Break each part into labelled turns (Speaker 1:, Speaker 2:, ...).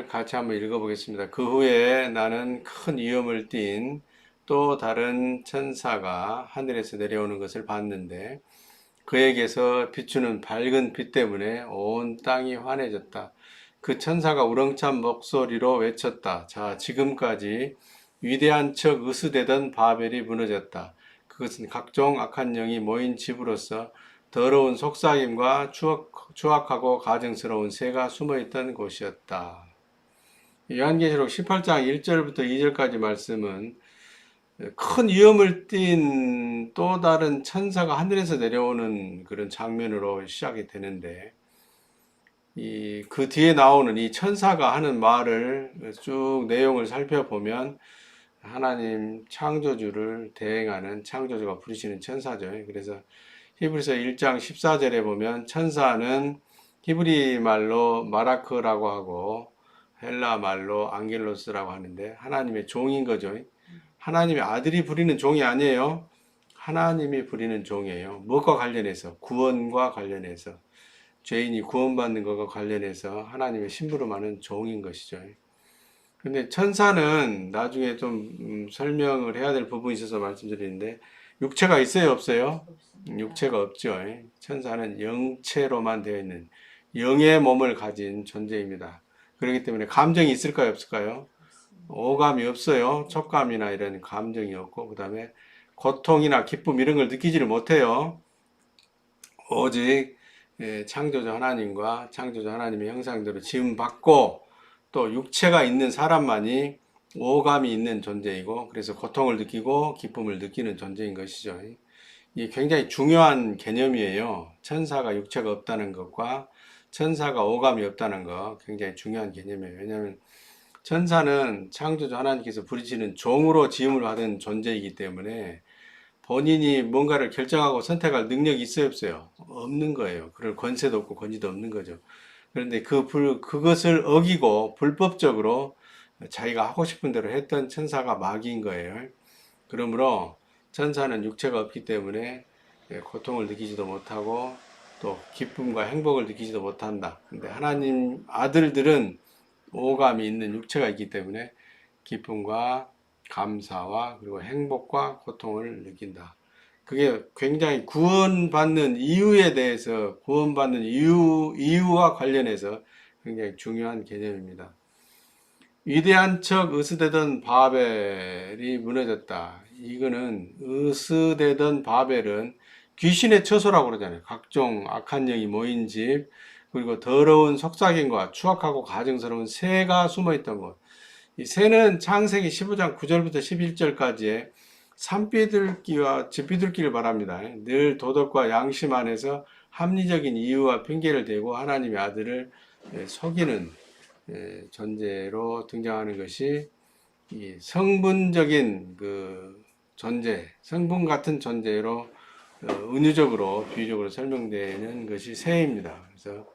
Speaker 1: 말씀을 같이 한번 읽어보겠습니다. 그 후에 나는 큰 위험을 띤 또 다른 천사가 하늘에서 내려오는 것을 봤는데 그에게서 비추는 밝은 빛 때문에 온 땅이 환해졌다. 그 천사가 우렁찬 목소리로 외쳤다. 자, 지금까지 위대한 척 으스대던 바벨이 무너졌다. 그것은 각종 악한 영이 모인 집으로서 더러운 속삭임과 추악하고 가증스러운 새가 숨어있던 곳이었다. 요한계시록 18장 1절부터 2절까지 말씀은 큰 위험을 띤 또 다른 천사가 하늘에서 내려오는 그런 장면으로 시작이 되는데, 그 뒤에 나오는 이 천사가 하는 말을 쭉 내용을 살펴보면 하나님 창조주를 대행하는 창조주가 부르시는 천사죠. 그래서 히브리서 1장 14절에 보면 천사는 히브리 말로 마라크라고 하고 헬라 말로 앙겔로스라고 하는데 하나님의 종인 거죠. 하나님의 아들이 부리는 종이 아니에요. 하나님이 부리는 종이에요. 무엇과 관련해서? 구원과 관련해서. 죄인이 구원받는 것과 관련해서 하나님의 심부름하는 종인 것이죠. 근데 천사는 나중에 좀 설명을 해야 될 부분이 있어서 말씀드리는데 육체가 있어요, 없어요? 육체가 없죠. 천사는 영체로만 되어 있는 영의 몸을 가진 존재입니다. 그렇기 때문에 감정이 있을까요, 없을까요? 오감이 없어요. 촉감이나 이런 감정이 없고, 그 다음에 고통이나 기쁨 이런 걸 느끼지를 못해요. 오직 창조자 하나님과 창조자 하나님의 형상대로 지음받고 또 육체가 있는 사람만이 오감이 있는 존재이고, 그래서 고통을 느끼고 기쁨을 느끼는 존재인 것이죠. 이게 굉장히 중요한 개념이에요. 천사가 육체가 없다는 것과 천사가 오감이 없다는 것 굉장히 중요한 개념이에요. 왜냐하면 천사는 창조주 하나님께서 부르시는 종으로 지음을 받은 존재이기 때문에 본인이 뭔가를 결정하고 선택할 능력이 있어요, 없어요? 없는 거예요. 그럴 권세도 없고 권위도 없는 거죠. 그런데 그것을 어기고 불법적으로 자기가 하고 싶은 대로 했던 천사가 마귀인 거예요. 그러므로 천사는 육체가 없기 때문에 고통을 느끼지도 못하고 또 기쁨과 행복을 느끼지도 못한다. 근데 하나님 아들들은 오감이 있는 육체가 있기 때문에 기쁨과 감사와 그리고 행복과 고통을 느낀다. 그게 굉장히 구원받는 이유에 대해서, 구원받는 이유와 관련해서 굉장히 중요한 개념입니다. 위대한 척 으스대던 바벨이 무너졌다. 이거는 으스대던 바벨은 귀신의 처소라고 그러잖아요. 각종 악한 영이 모인 집, 그리고 더러운 속삭임과 추악하고 가증스러운 새가 숨어있던 곳. 이 새는 창세기 15장 9절부터 11절까지의 산비둘기와 집비둘기를 말합니다. 늘 도덕과 양심 안에서 합리적인 이유와 핑계를 대고 하나님의 아들을 속이는 존재로 등장하는 것이 이 성분적인 그 존재, 성분 같은 존재로 은유적으로 비유적으로 설명되는 것이 새입니다. 그래서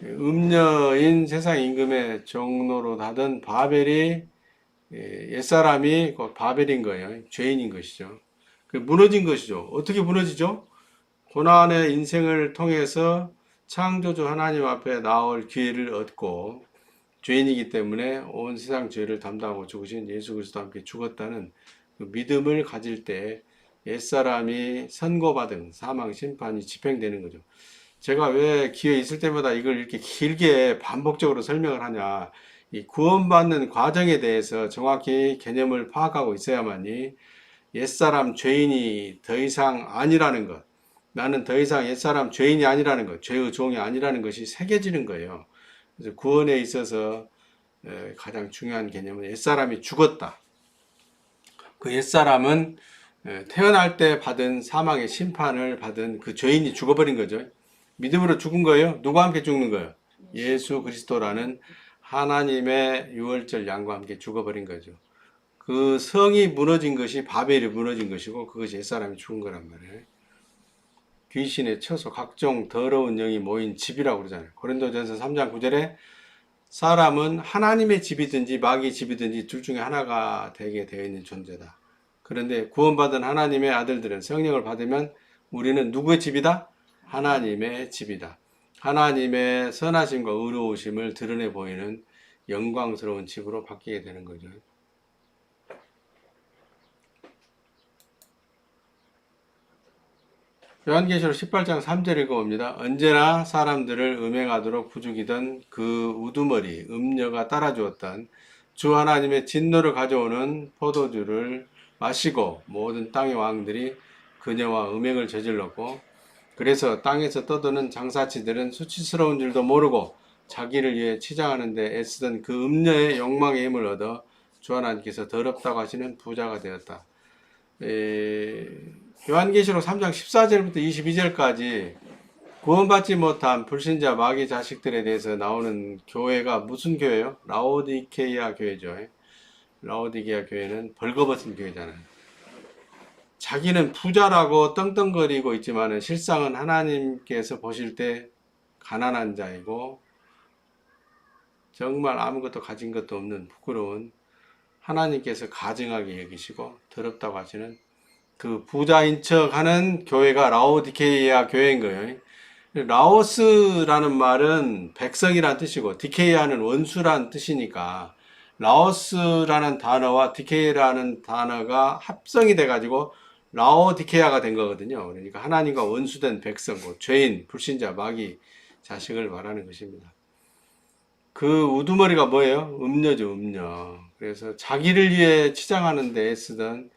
Speaker 1: 음녀인 세상 임금의 종로로 하던 바벨이 옛사람이 바벨인 거예요. 죄인인 것이죠. 무너진 것이죠. 어떻게 무너지죠? 고난의 인생을 통해서 창조주 하나님 앞에 나올 기회를 얻고 죄인이기 때문에 온 세상 죄를 담당하고 죽으신 예수 그리스도와 함께 죽었다는 그 믿음을 가질 때 옛사람이 선고받은 사망 심판이 집행되는 거죠. 제가 왜 기회 있을 때마다 이걸 이렇게 길게 반복적으로 설명을 하냐. 이 구원받는 과정에 대해서 정확히 개념을 파악하고 있어야만이 옛사람 죄인이 더 이상 아니라는 것, 나는 더 이상 옛사람 죄인이 아니라는 것, 죄의 종이 아니라는 것이 새겨지는 거예요. 그래서 구원에 있어서 가장 중요한 개념은 옛사람이 죽었다. 그 옛사람은 태어날 때 받은 사망의 심판을 받은 그 죄인이 죽어버린 거죠. 믿음으로 죽은 거예요. 누구와 함께 죽는 거예요? 예수 그리스도라는 하나님의 유월절 양과 함께 죽어버린 거죠. 그 성이 무너진 것이 바벨이 무너진 것이고 그것이 옛사람이 죽은 거란 말이에요. 귀신의 처소, 각종 더러운 영이 모인 집이라고 그러잖아요. 고린도전서 3장 9절에 사람은 하나님의 집이든지 마귀의 집이든지 둘 중에 하나가 되게 되어 있는 존재다. 그런데 구원받은 하나님의 아들들은 성령을 받으면 우리는 누구의 집이다? 하나님의 집이다. 하나님의 선하심과 의로우심을 드러내 보이는 영광스러운 집으로 바뀌게 되는 거죠. 요한계시록 18장 3절 읽어봅니다. 언제나 사람들을 음행하도록 부추기던 그 우두머리 음녀가 따라주었던 주 하나님의 진노를 가져오는 포도주를 마시고 모든 땅의 왕들이 그녀와 음행을 저질렀고, 그래서 땅에서 떠도는 장사치들은 수치스러운 줄도 모르고 자기를 위해 치장하는 데 애쓰던 그 음녀의 욕망의 힘을 얻어 주 하나님께서 더럽다고 하시는 부자가 되었다. 요한계시록 3장 14절부터 22절까지 구원받지 못한 불신자 마귀 자식들에 대해서 나오는 교회가 무슨 교회예요? 라오디케이아 교회죠. 라오디게아 교회는 벌거벗은 교회잖아요. 자기는 부자라고 떵떵거리고 있지만 실상은 하나님께서 보실 때 가난한 자이고 정말 아무것도 가진 것도 없는 부끄러운, 하나님께서 가증하게 여기시고 더럽다고 하시는 그 부자인 척 하는 교회가 라오디케이아 교회인 거예요. 라오스라는 말은 백성이란 뜻이고 디케이아는 원수란 뜻이니까 라오스라는 단어와 디케이라는 단어가 합성이 돼가지고 라오디케아가 된 거거든요. 그러니까 하나님과 원수된 백성, 죄인, 불신자, 마귀 자식을 말하는 것입니다. 그 우두머리가 뭐예요? 음녀죠, 음녀. 그래서 자기를 위해 치장하는 데 애쓰던,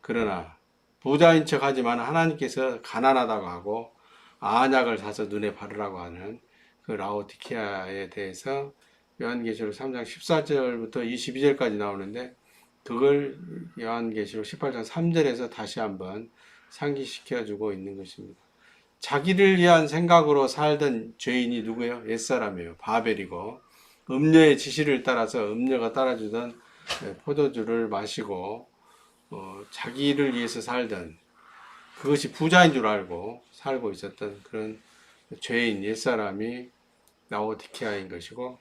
Speaker 1: 그러나 부자인 척 하지만 하나님께서 가난하다고 하고 안약을 사서 눈에 바르라고 하는 그 라오디케아에 대해서 요한계시록 3장 14절부터 22절까지 나오는데, 그걸 요한계시록 18장 3절에서 다시 한번 상기시켜 주고 있는 것입니다. 자기를 위한 생각으로 살던 죄인이 누구예요? 옛사람이에요. 바벨이고, 음녀의 지시를 따라서 음녀가 따라주던 포도주를 마시고 자기를 위해서 살던, 그것이 부자인 줄 알고 살고 있었던 그런 죄인 옛사람이 라오디케아인 것이고,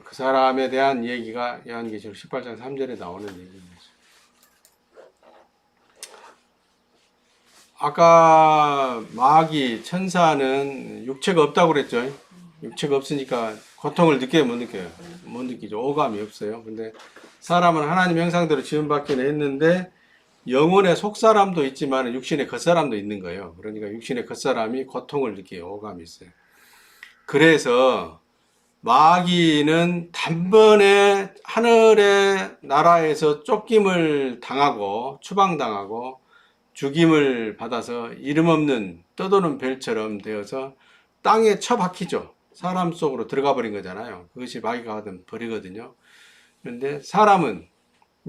Speaker 1: 그 사람에 대한 얘기가 요한계시록 18장 3절에 나오는 얘기입니다. 아까 마귀 천사는 육체가 없다고 그랬죠. 육체가 없으니까 고통을 느껴요, 못 느껴요? 못 느끼죠. 오감이 없어요. 근데 사람은 하나님 형상대로 지음받기는 했는데 영혼의 속사람도 있지만 육신의 겉사람도 있는 거예요. 그러니까 육신의 겉사람이 고통을 느껴요. 오감이 있어요. 그래서 마귀는 단번에 하늘의 나라에서 쫓김을 당하고 추방당하고 죽임을 받아서 이름 없는 떠도는 별처럼 되어서 땅에 처박히죠. 사람 속으로 들어가 버린 거잖아요. 그것이 마귀가 하던 벌이거든요. 그런데 사람은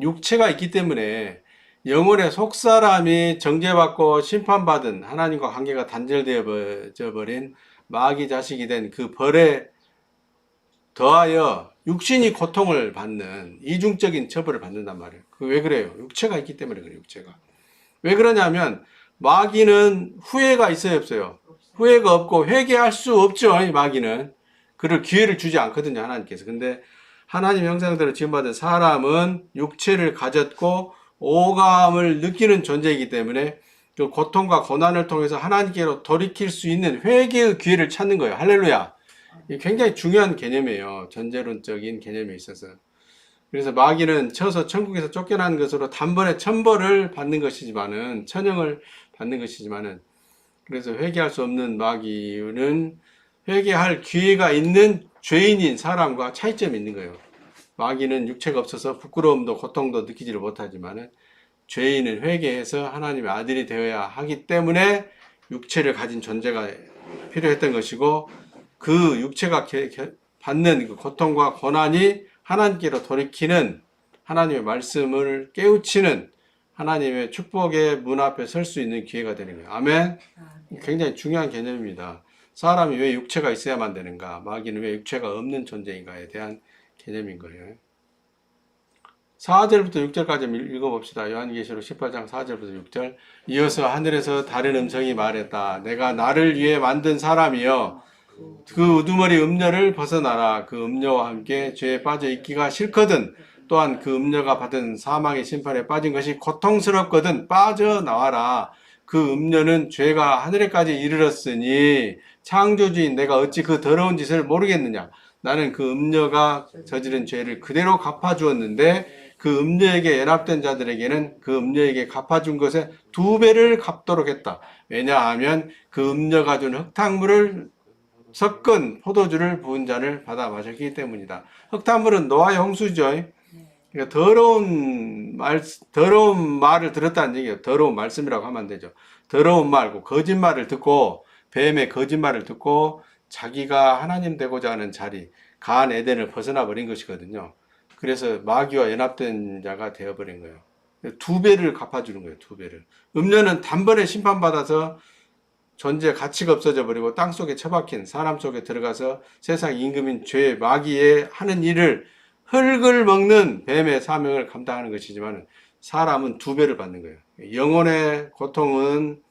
Speaker 1: 육체가 있기 때문에 영혼의 속사람이 정죄받고 심판받은, 하나님과 관계가 단절되어 버린 마귀 자식이 된 그 벌에 더하여 육신이 고통을 받는 이중적인 처벌을 받는단 말이에요. 왜 그래요? 육체가 있기 때문에 그래요. 육체가. 왜 그러냐면 마귀는 후회가 있어요, 없어요? 후회가 없고 회개할 수 없죠. 마귀는 그럴 기회를 주지 않거든요, 하나님께서. 근데 하나님 형상대로 지음받은 사람은 육체를 가졌고 오감을 느끼는 존재이기 때문에 그 고통과 고난을 통해서 하나님께로 돌이킬 수 있는 회개의 기회를 찾는 거예요. 할렐루야. 이게 굉장히 중요한 개념이에요. 전제론적인 개념에 있어서. 그래서 마귀는 쳐서 천국에서 쫓겨나는 것으로 단번에 천벌을 받는 것이지만은, 천형을 받는 것이지만은, 그래서 회개할 수 없는 마귀는 회개할 기회가 있는 죄인인 사람과 차이점이 있는 거예요. 마귀는 육체가 없어서 부끄러움도 고통도 느끼지를 못하지만은 죄인은 회개해서 하나님의 아들이 되어야 하기 때문에 육체를 가진 존재가 필요했던 것이고, 그 육체가 받는 그 고통과 고난이 하나님께로 돌이키는, 하나님의 말씀을 깨우치는 하나님의 축복의 문 앞에 설 수 있는 기회가 되는 거예요. 아멘. 굉장히 중요한 개념입니다. 사람이 왜 육체가 있어야만 되는가? 마귀는 왜 육체가 없는 존재인가에 대한 개념인 거예요. 4절부터 6절까지 읽어봅시다. 요한계시록 18장 4절부터 6절. 이어서 하늘에서 다른 음성이 말했다. 내가 나를 위해 만든 사람이여, 그 우두머리 음녀를 벗어나라. 그 음녀와 함께 죄에 빠져 있기가 싫거든. 또한 그 음녀가 받은 사망의 심판에 빠진 것이 고통스럽거든. 빠져나와라. 그 음녀는 죄가 하늘에까지 이르렀으니 창조주인 내가 어찌 그 더러운 짓을 모르겠느냐. 나는 그 음녀가 저지른 죄를 그대로 갚아주었는데 그 음녀에게 연합된 자들에게는 그 음녀에게 갚아준 것의 2배를 갚도록 했다. 왜냐하면 그 음녀가 준 흙탕물을 섞은 포도주를 부은 잔을 받아 마셨기 때문이다. 흙탕물은 노아의 홍수죠. 그러니까 더러운 말을 들었다는 얘기예요. 더러운 말씀이라고 하면 안 되죠. 더러운 말, 거짓말을 듣고, 뱀의 거짓말을 듣고, 자기가 하나님 되고자 하는 자리, 가한 에덴을 벗어나 버린 것이거든요. 그래서 마귀와 연합된 자가 되어버린 거예요. 2배를 갚아주는 거예요, 2배를. 음녀는 단번에 심판받아서 존재 가치가 없어져 버리고 땅속에 처박힌 사람 속에 들어가서 세상 임금인 죄 마귀의 하는 일을 흙을 먹는 뱀의 사명을 감당하는 것이지만 사람은 2배를 받는 거예요. 영혼의 고통은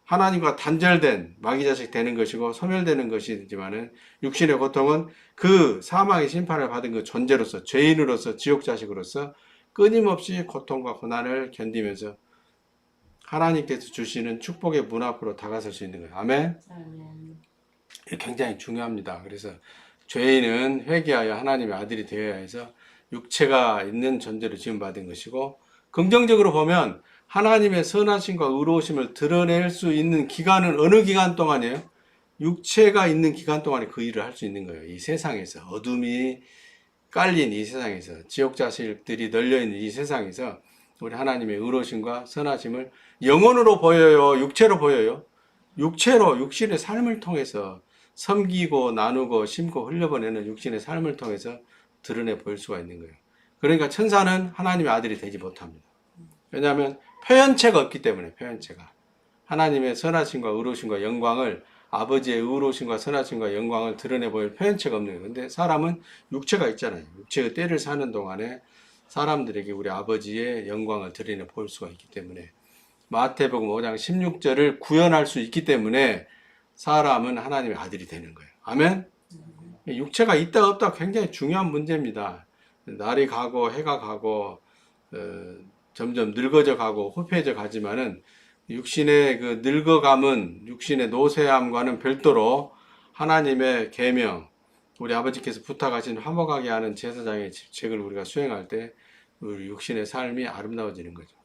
Speaker 1: 하나님과 단절된 마귀 자식 되는 것이고 소멸되는 것이지만은 육신의 고통은 그 사망의 심판을 받은 그 존재로서 죄인으로서 지옥 자식으로서 끊임없이 고통과 고난을 견디면서 하나님께서 주시는 축복의 문 앞으로 다가설 수 있는 거예요. 아멘. 굉장히 중요합니다. 그래서 죄인은 회개하여 하나님의 아들이 되어야 해서 육체가 있는 존재로 지음받은 것이고, 긍정적으로 보면 하나님의 선하심과 의로우심을 드러낼 수 있는 기간은 어느 기간 동안이에요? 육체가 있는 기간 동안에 그 일을 할 수 있는 거예요. 이 세상에서 어둠이 깔린 이 세상에서 지옥 자식들이 널려있는 이 세상에서 우리 하나님의 의로우심과 선하심을 영혼으로 보여요? 육체로 보여요? 육체로, 육신의 삶을 통해서 섬기고 나누고 심고 흘려보내는 육신의 삶을 통해서 드러내 보일 수가 있는 거예요. 그러니까 천사는 하나님의 아들이 되지 못합니다. 왜냐하면 표현체가 없기 때문에, 표현체가. 하나님의 선하심과 의로우심과 영광을, 아버지의 의로우심과 선하심과 영광을 드러내 보일 표현체가 없는 거예요. 근데 사람은 육체가 있잖아요. 육체의 때를 사는 동안에 사람들에게 우리 아버지의 영광을 드러내 보일 수가 있기 때문에, 마태복음 5장 16절을 구현할 수 있기 때문에 사람은 하나님의 아들이 되는 거예요. 아멘? 육체가 있다 없다 굉장히 중요한 문제입니다. 날이 가고 해가 가고 점점 늙어져 가고 후패해져 가지만은 육신의 그 늙어감은, 육신의 노쇠함과는 별도로 하나님의 계명, 우리 아버지께서 부탁하신 화목하게 하는 제사장의 직책을 우리가 수행할 때 우리 육신의 삶이 아름다워지는 거죠.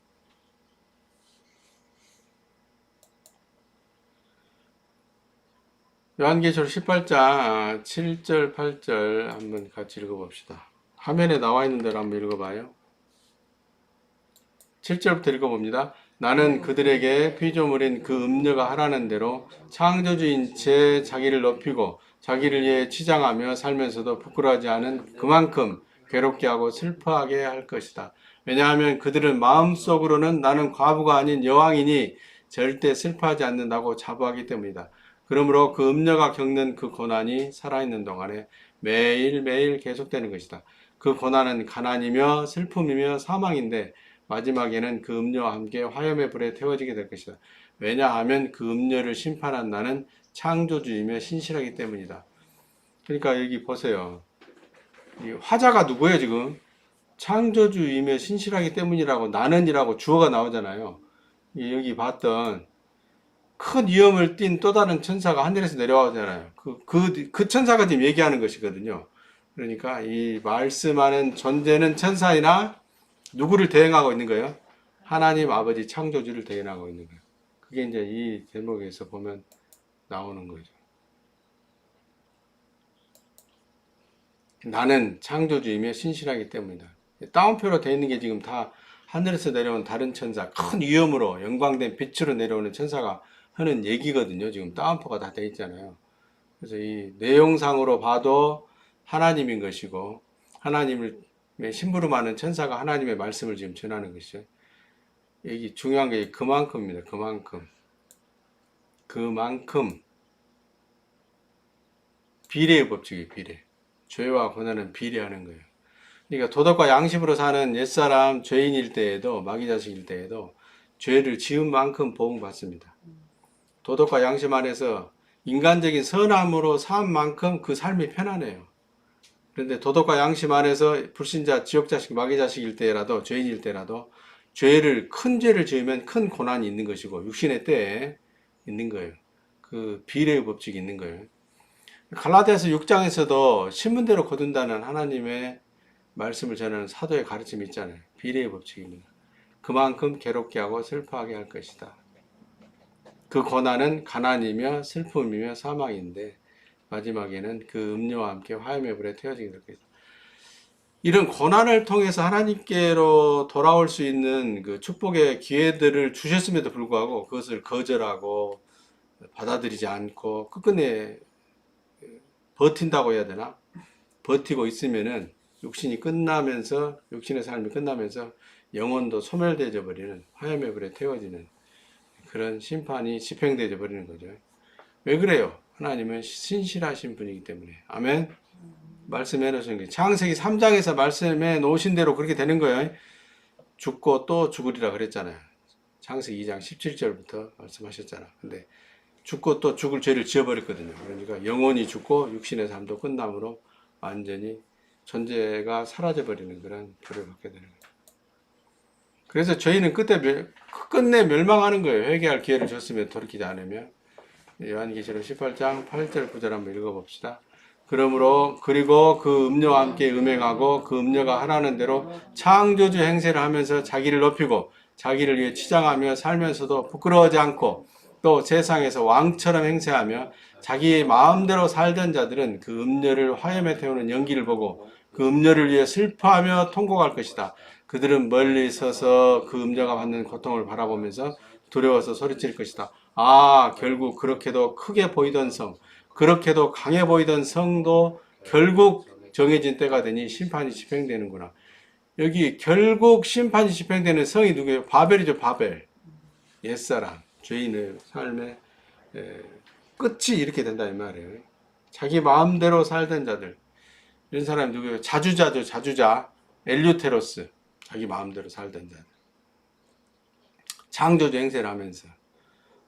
Speaker 1: 요한계시록 18장 7절 8절 한번 같이 읽어봅시다. 화면에 나와 있는 대로 한번 읽어봐요. 7절부터 읽어봅니다. 나는 그들에게 피조물인 그 음녀가 하라는 대로 창조주인 채 자기를 높이고 자기를 위해 치장하며 살면서도 부끄러워하지 않은 그만큼 괴롭게 하고 슬퍼하게 할 것이다. 왜냐하면 그들은 마음속으로는 나는 과부가 아닌 여왕이니 절대 슬퍼하지 않는다고 자부하기 때문이다. 그러므로 그 음녀가 겪는 그 고난이 살아있는 동안에 매일매일 계속되는 것이다. 그 고난은 가난이며 슬픔이며 사망인데 마지막에는 그 음녀와 함께 화염의 불에 태워지게 될 것이다. 왜냐하면 그 음녀를 심판한 나는 창조주이며 신실하기 때문이다. 그러니까 여기 보세요. 이 화자가 누구예요 지금? 창조주이며 신실하기 때문이라고 나는이라고 주어가 나오잖아요. 여기 봤던 큰 위험을 띤 또 다른 천사가 하늘에서 내려오잖아요. 그 천사가 지금 얘기하는 것이거든요. 그러니까 이 말씀하는 존재는 천사이나 누구를 대행하고 있는 거예요? 하나님 아버지 창조주를 대행하고 있는 거예요. 그게 이제 이 대목에서 보면 나오는 거죠. 나는 창조주이며 신실하기 때문이다. 따옴표로 되어 있는 게 지금 다 하늘에서 내려온 다른 천사, 큰 위엄으로 영광된 빛으로 내려오는 천사가 하는 얘기거든요. 지금 따옴표가 다 되어 있잖아요. 그래서 이 내용상으로 봐도 하나님인 것이고, 하나님을 심부름하는 천사가 하나님의 말씀을 지금 전하는 것이죠. 여기 중요한 게 그만큼입니다. 그만큼 비례의 법칙이에요. 비례. 죄와 고난은 비례하는 거예요. 그러니까 도덕과 양심으로 사는 옛사람 죄인일 때에도, 마귀 자식일 때에도 죄를 지은 만큼 보응받습니다. 도덕과 양심 안에서 인간적인 선함으로 산 만큼 그 삶이 편안해요. 그런데 도덕과 양심 안에서 불신자, 지옥자식, 마귀자식일 때라도, 죄인일 때라도 큰 죄를 지으면 큰 고난이 있는 것이고 육신의 때에 있는 거예요. 그 비례의 법칙이 있는 거예요. 갈라디아서 6장에서도 신문대로 거둔다는 하나님의 말씀을 전하는 사도의 가르침이 있잖아요. 비례의 법칙입니다. 그만큼 괴롭게 하고 슬퍼하게 할 것이다. 그 고난은 가난이며 슬픔이며 사망인데 마지막에는 그 음료와 함께 화염의 불에 태워지게 될 것이다. 이런 고난을 통해서 하나님께로 돌아올 수 있는 그 축복의 기회들을 주셨음에도 불구하고 그것을 거절하고 받아들이지 않고 끝끝내 버틴다고 해야 되나? 버티고 있으면은 육신이 끝나면서, 육신의 삶이 끝나면서 영혼도 소멸되어 버리는, 화염의 불에 태워지는 그런 심판이 집행되어 버리는 거죠. 왜 그래요? 하나님은 신실하신 분이기 때문에. 아멘. 말씀해 놓으신 게 창세기 3장에서 말씀해 놓으신 대로 그렇게 되는 거예요. 죽고 또 죽으리라 그랬잖아요. 창세기 2장 17절부터 말씀하셨잖아. 근데 죽고 또 죽을 죄를 지어버렸거든요. 그러니까 영혼이 죽고 육신의 삶도 끝남으로 완전히 존재가 사라져버리는 그런 벌을 받게 되는 거예요. 그래서 저희는 끝내 멸망하는 거예요. 회개할 기회를 줬으면 돌이키지 않으면. 요한계시록 18장 8절 9절 한번 읽어봅시다. 그리고 그 음료와 함께 음행하고 그 음료가 하라는 대로 창조주 행세를 하면서 자기를 높이고 자기를 위해 치장하며 살면서도 부끄러워하지 않고 또 세상에서 왕처럼 행세하며 자기의 마음대로 살던 자들은 그 음료를 화염에 태우는 연기를 보고 그 음료를 위해 슬퍼하며 통곡할 것이다. 그들은 멀리 서서 그 음료가 받는 고통을 바라보면서 두려워서 소리칠 것이다. 아, 결국 그렇게도 크게 보이던 성, 그렇게도 강해 보이던 성도 결국 정해진 때가 되니 심판이 집행되는구나. 여기 결국 심판이 집행되는 성이 누구예요? 바벨이죠, 바벨. 옛사람, 죄인의 삶의 끝이 이렇게 된다 이 말이에요. 자기 마음대로 살던 자들. 이런 사람이 누구예요? 자주자. 엘유테로스. 자기 마음대로 살던 자들. 창조주 행세를 하면서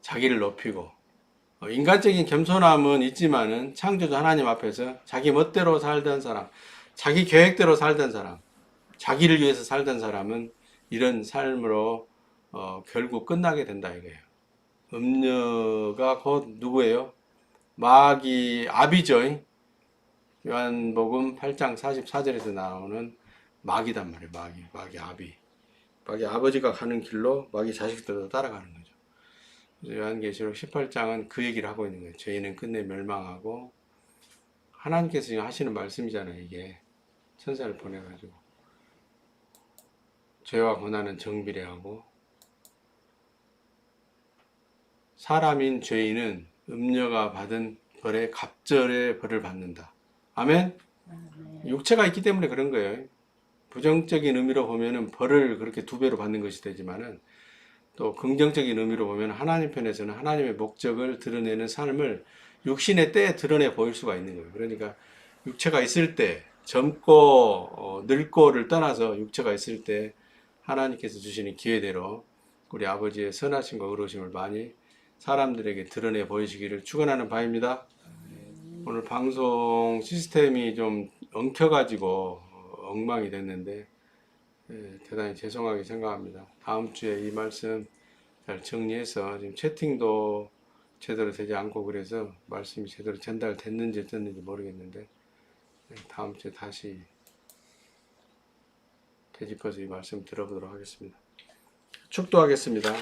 Speaker 1: 자기를 높이고 인간적인 겸손함은 있지만은 창조주 하나님 앞에서 자기 멋대로 살던 사람, 자기 계획대로 살던 사람, 자기를 위해서 살던 사람은 이런 삶으로 결국 끝나게 된다 이거예요. 음녀가 곧 누구예요? 마귀 아비죠. 요한복음 8장 44절에서 나오는 마귀단 말이에요. 마귀 아비. 마귀 아버지가 가는 길로 마귀 자식들도 따라가는 거죠. 요한계시록 18장은 그 얘기를 하고 있는 거예요. 죄인은 끝내 멸망하고 하나님께서 지금 하시는 말씀이잖아요. 이게 천사를 보내가지고 죄와 고난은 정비례하고 사람인 죄인은 음녀가 받은 벌의 갑절의 벌을 받는다. 아멘? 육체가 있기 때문에 그런 거예요. 부정적인 의미로 보면은 벌을 그렇게 2배로 받는 것이 되지만은 또 긍정적인 의미로 보면 하나님 편에서는 하나님의 목적을 드러내는 삶을 육신의 때에 드러내 보일 수가 있는 거예요. 그러니까 육체가 있을 때 젊고 늙고를 떠나서 육체가 있을 때 하나님께서 주시는 기회대로 우리 아버지의 선하심과 의로우심을 많이 사람들에게 드러내 보이시기를 축원하는 바입니다. 오늘 방송 시스템이 좀 엉켜가지고 엉망이 됐는데 대단히 죄송하게 생각합니다. 다음 주에 이 말씀 잘 정리해서 지금 채팅도 제대로 되지 않고 그래서 말씀이 제대로 전달됐는지 어쨌는지 모르겠는데 다음 주에 다시 되짚어서 이 말씀 들어보도록 하겠습니다. 축도하겠습니다.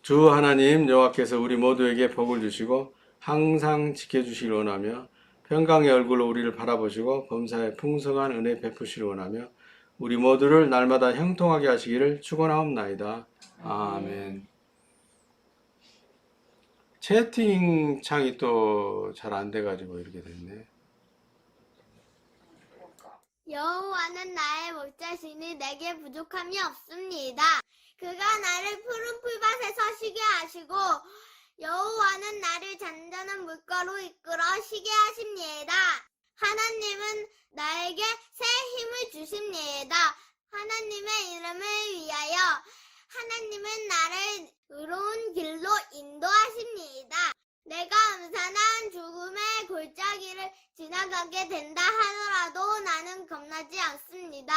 Speaker 1: 주 하나님 여호와께서 우리 모두에게 복을 주시고 항상 지켜주시길 원하며 평강의 얼굴로 우리를 바라보시고 범사에 풍성한 은혜 베푸시길 원하며 우리 모두를 날마다 형통하게 하시기를 축원하옵나이다. 아멘. 채팅창이 또 잘 안 돼가지고 이렇게 됐네.
Speaker 2: 여호와는 나의 목자시니 내게 부족함이 없습니다. 그가 나를 푸른 풀밭에서 쉬게 하시고 여호와는 나를 잔잔한 물가로 이끌어 쉬게 하십니다. 하나님은 나에게 새 힘을 주십니다. 하나님의 이름을 위하여 하나님은 나를 의로운 길로 인도하십니다. 내가 음산한 죽음의 골짜기를 지나가게 된다 하더라도 나는 겁나지 않습니다.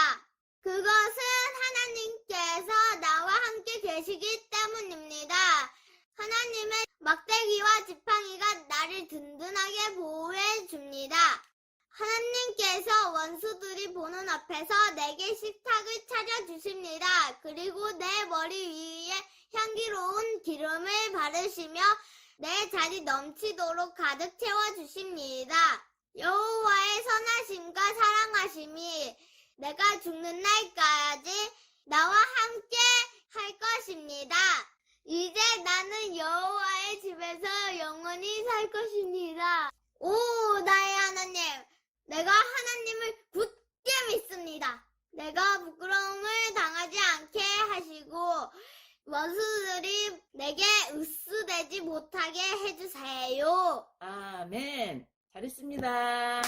Speaker 2: 그것은 하나님께서 나와 함께 계시기 때문입니다. 하나님의 막대기와 지팡이가 나를 든든하게 보호해 줍니다. 하나님께서 원수들이 보는 앞에서 내게 식탁을 차려주십니다. 그리고 내 머리 위에 향기로운 기름을 바르시며 내 잔이 넘치도록 가득 채워주십니다. 여호와의 선하심과 사랑하심이 내가 죽는 날까지 나와 함께 할 것입니다. 이제 나는 여호와의 집에서 영원히 살 것입니다. 오, 나의 하나님, 내가 하나님을 굳게 믿습니다. 내가 부끄러움을 당하지 않게 하시고 원수들이 내게 으스대지 못하게 해주세요.
Speaker 3: 아멘. 잘했습니다.